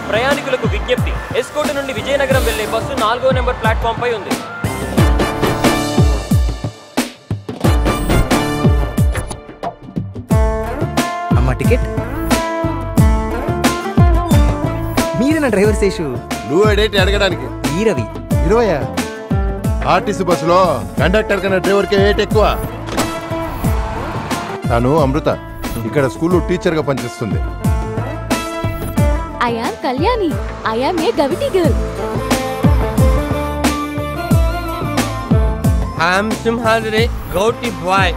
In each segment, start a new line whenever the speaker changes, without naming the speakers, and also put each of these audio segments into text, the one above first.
ప్రయాణికులకు విజ్ఞప్తి, ఎస్కోట నుండి విజయనగరం వెళ్లే బస్సు 4వ నెంబర్ ప్లాట్ఫామ్ పై ఉంది.
అమ్మా టికెట్. మీరేనా డ్రైవర్ శేషు?
నువ్వు అడేటి అడగడానికి.
ఈ రవి.
20 ఆర్టీసీ బస్సులో కండక్టర్ కన్నా డ్రైవర్కే ఏట్ ఎక్కువ. తాను అమృత, ఇక్కడ స్కూల్లో టీచర్ గా పనిచేస్తుంది.
I am Kalyani. I am a Gaviti girl.
I am Simhadri, Gauti boy.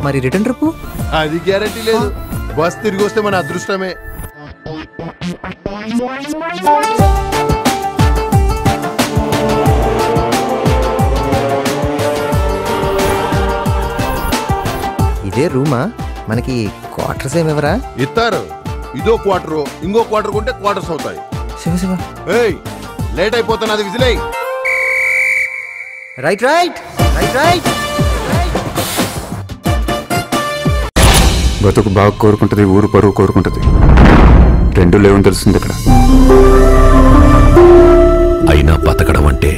మరి రిటర్న్ ట్రిప్?
అది గ్యారంటీ లేదు. బస్ తిరిగి వస్తే మన అదృష్టమే.
ఇదే రూమా? మనకి క్వార్టర్స్ ఏమివరా?
ఇస్తారు. ఇదో క్వార్టర్, ఇంకో క్వార్టర్ కొంటే క్వార్టర్స్ అవుతాయి.
శివ శివ,
ఏయ్ లేట్ అయిపోతున్నది, విజిలే.
Right right right right.
బతుకు బాగా కోరుకుంటది, ఊరు పరువు కోరుకుంటది. రెండు లేవని తెలుస్తుంది ఇక్కడ.
అయినా బతకడం అంటే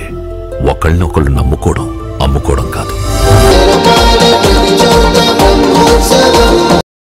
ఒకళ్ళనొకళ్ళు నమ్ముకోవడం, అమ్ముకోవడం కాదు.